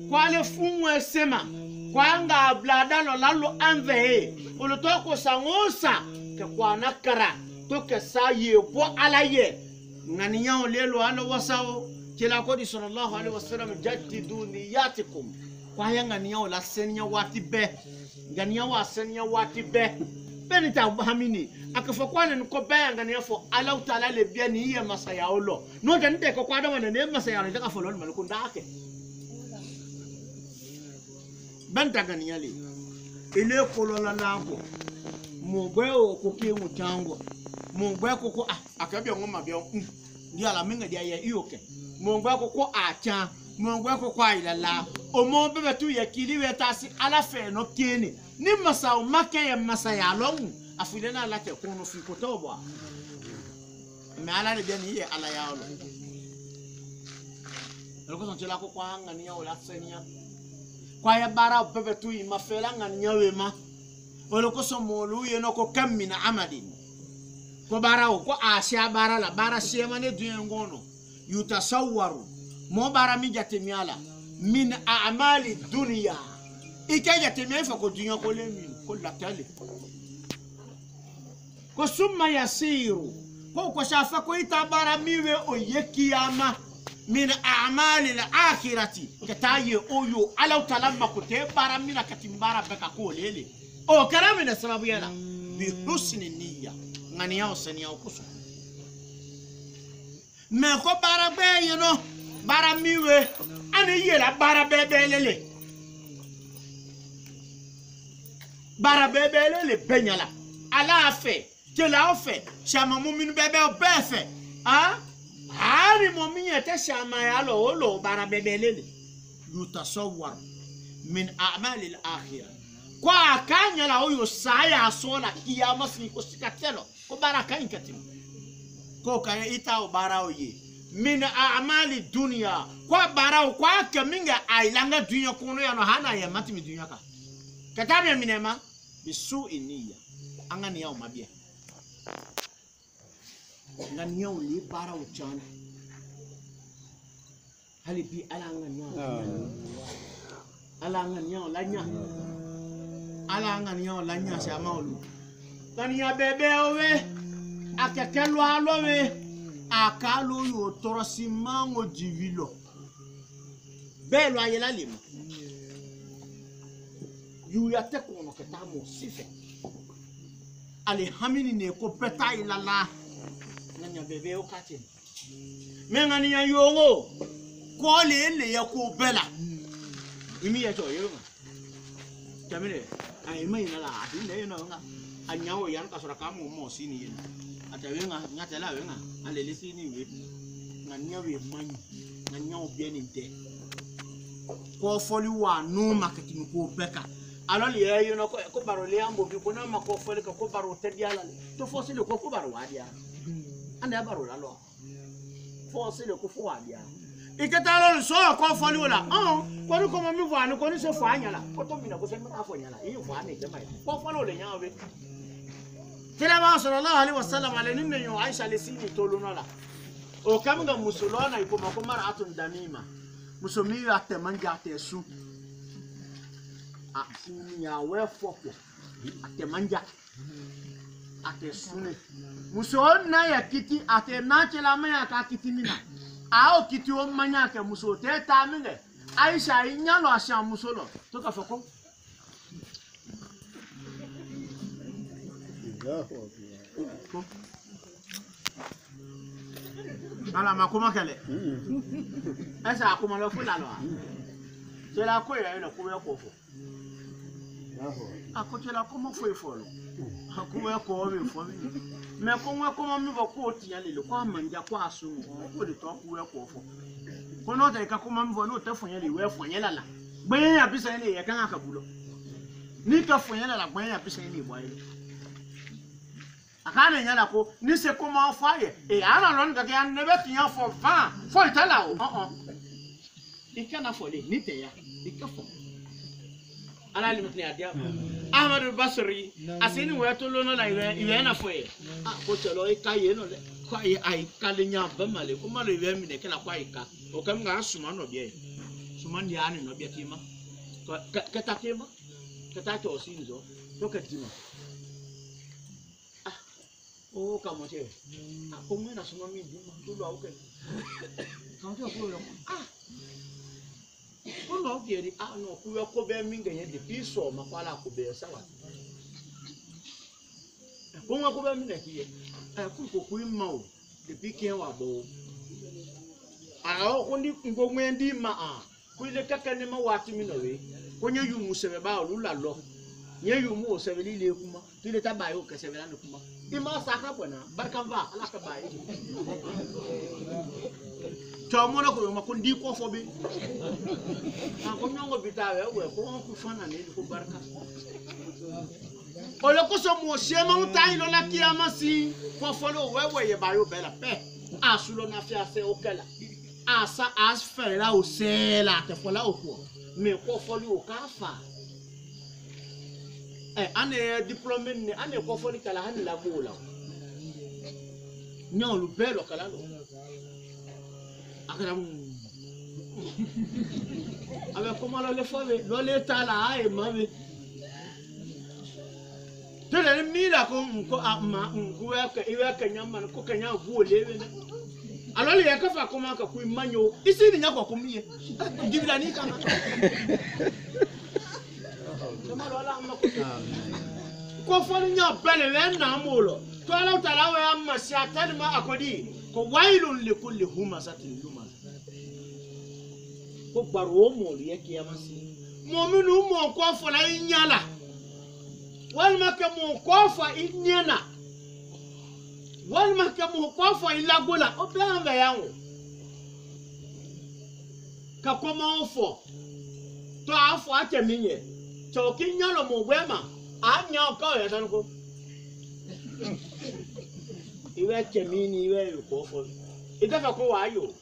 kwale funwe sema kwanga blada lo lalo anve olo toko sangosa ke kwa nakara to ke sa ye bo alaye ngania olelo alo wasao kila kodi sallallahu alaihi wasallam jaddidu niyatikum kwa yanga niya la senya wati be ngania wa senya wati be benita hamini akafo kwana nko be ngania fo ala utala le bia ni ye masaya olo no de nde ko kwa da wana ne masaya no ka fo lo mal ko ndake benta ngania le ile kolola nango mugwe o ko ki mu tango mugwe ko akabia ngoma bia ndi ala minga dia ye iyoke mongwa ko acha mongwa ko ilala o mo bebe tu ye kili wetasi ala fe no kene ni masa o make ya masa ya long afilena la ke kono fi ko tobo me ala le beni ye ala ya lo ko son chela ko kwa ngani ya ola senia kwa ya bara o bebe tu ma fela ngani ya we ma o ko so mo lu ye no ko kamina amadin ko bara o ko asha bara la bara shema ne duyen ngono yutasawwaru mo bara mi jatemiala min a'mali dunya ike jatemi fa ko dunya ko le min ko la tale ko summa yasiru ko shafa ko ita bara miwe o yekiyama min a'mali al-akhirati kataye oyo ala talamma ko te bara mina katimbara beka ko lele o karami na sababu yana bi husni niyya ngani yao sani yao kusu me ko bara be yeno bara miwe ani yela bara bebe lele bara bebe lele benyala ala fe tela ofe chama muminu bebe obefe ani mominye te chama ya lo bara bebe lele yutasawwar min a'mali al-akhirah kwa kanyala oyo saya sola kiyama siko sikatelo ko bara kankati ko kaya ita o bara oye min a'mali dunya kwa bara o kwa kaminga ailanga dunya kono ya no hana ya matimi dunya ka katabe minema bisu iniya angani ya o mabia ngani ya o li bara o chana hali bi ala ngani ya o lanya ala ngani ya o lanya sama olu kani ya bebe owe akekelo alowe akalo yo torosi mango divilo belo ayela limo yu ya te kono ketamo sife ale hamini ne ko peta ilala nanya bebe o kati mengani ya yongo ko le ya ko bela imi ya to yongo tamire ai mai na la inde no nga anyawo yan ka sura kamu mo sini yin atawenga nyatela wenga alele sini we nganyawe manyi nganyawo bieni de ko foli wa no marketing ko beka alo le yo no ko baro le ambo bi ko na ma ko foli ko baro te diala to fosile ko baro wa dia ande baro la lo forcer le ko fo adia iketa lo so ko fo li la ko ni ko mi vo ani ko ni se fo anya la ko to mi na ko se mi na fo anya la yi fo ani je mai ko fo lo le nya we tela ba sallallahu alaihi wasallam ale ni ne yo Aisha le sini to lo na la o kam ga musulona iko ma ko maratun damima musomi ya te manja te su a sini ya we fo ate manja ate sune muso na ya kiti ate na chela ma ya ka kiti mina a o kiti o manya ke muso te ta mine Aisha inya lo asha muso lo to ka foko ala makoma kale esa akoma lo fula lo chela ko ya ina ko ya ko fo akotela como foi folo akuwe ko we fo me ko nwe ko mi bo ko ti ya le ko manja ko asu ko de to akuwe ko fo ko no de ka ko mi bo no te fo ya le we fo ya la gbe ya bi se le ye kan aka bulo ni ka fo ya la gbe ya bi se le bo ile akana nya la ko ni se ko ma fo ye e ana lo nga ya ne be ti ya fo fa fo itala o ikana fo le ni te ya ikafo ala limtni adia Ahmad al-Basri asini weto lono la iwe na foye ko chelo ikaye no le ko ai kalinya ba male ko male iwe mi ne kala kwa ika o kam ga suma no bie suma ndi ani no bie tima ka ta tima ka ta to sinzo to ka tima o ka mo che ko mo na suma mi di ma to lo ke ka to ko lo Ono bieri ano kuwa ko be minga ye de piso makwala ko be sawa. Ko ngwa ko be minga kiye. Ku ko ku imao de pikin wa bo. Ko ndi ngo ngwendi ma ku ile kaka ne ma wati mi no we. Ko nye yu mu sebe ba lu la lo. Nye yu mu sebe li le kuma. Tu le tabaye o ke sebe la no kuma. Ima saka bona barkan va ala ka baye. Tomona ko ma ko ndi ko fo be ko nyongo bitawe we ko ku fana ne ko barka o le ko so mo shema utai lo la kiyama si ko fo lo we ye ba yo bela pe asulo na fi ase o kala asa as fe la o se la te fo la o ko me ko fo lo ka fa ane diplôme ne ane ko fo ni kala han la bola nyon lu belo kala lo akara avec comment le faire dans l'état là et mabe te le mi la ko ama ko iwe ka nyama ko kanya vu le alors il y a ka fa comment ka ku manyo ici ni nyako ko miye dibila ni kama comment wala amma ko fo ni nya bele we na mulo to ala tala we amma shatan ma akodi ko wailun li kulli humazatin lumaz ko baro mo li yake yamasi mo minu mo ko fo la inyala wal makamu ko fo inyana wal makamu ko fo ilagola o be anga yawo ka ko mo fo to afo ateminye to kinyalo mo gwema anya ko ya tan ko iwe kemini iwe ko fo itafa ko wayo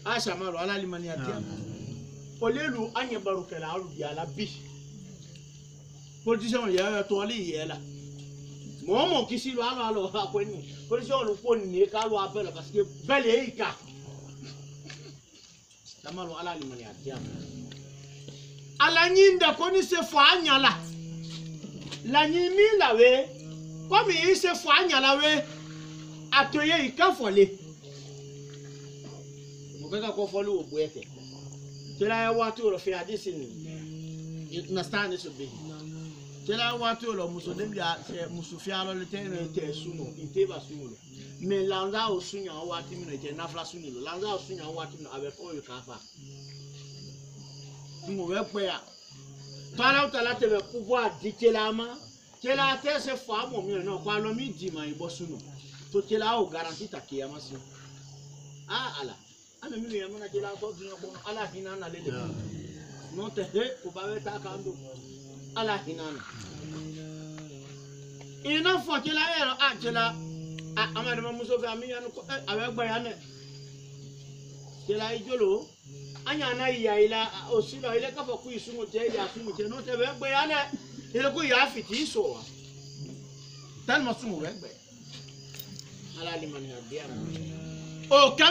asha malo ala limani atia olelu anye barukela alu bi ala bi politician ya to ali yela momo kisilo alo akweni politician lu ko ni ka lu abela parce que bele ika tamalo ala limani atia ala nyinda ko ni se fo anyala la nyimi lawe comme il se fo anyala we atoye ikafole mbeka ko folu obweke tela ya watu ro fi hadisi ni na stani so be tela ya watu ro muso dem ya muso fi alo le tene te suno ite ba suno me langa o sunya o wati mi no je na fla suno langa o sunya o wati no abe ko yo kafa ngo we pe ya tala utala te be pouvoir dikelama tela te se fa mo mi no kwa lo mi di ma ibo suno to tela o garanti takiyama si ala ana mimi ya mana tela ko dunya ko ala hinana lele no te he ko ba ta kando ala hinana ina fo tela ero tela amadu ma muso fɛ ami yanu ko a bɛ gbɛ yan dɛ tela ijolo anya na iya ila o sila ile ka fɔ ku isungu tɛ ya sungu tɛ n'o tɛ bɛ gbɛ yan dɛ ile ko ya fiti so wa tellement sungu bɛ gbɛ ala limani ya diya o kami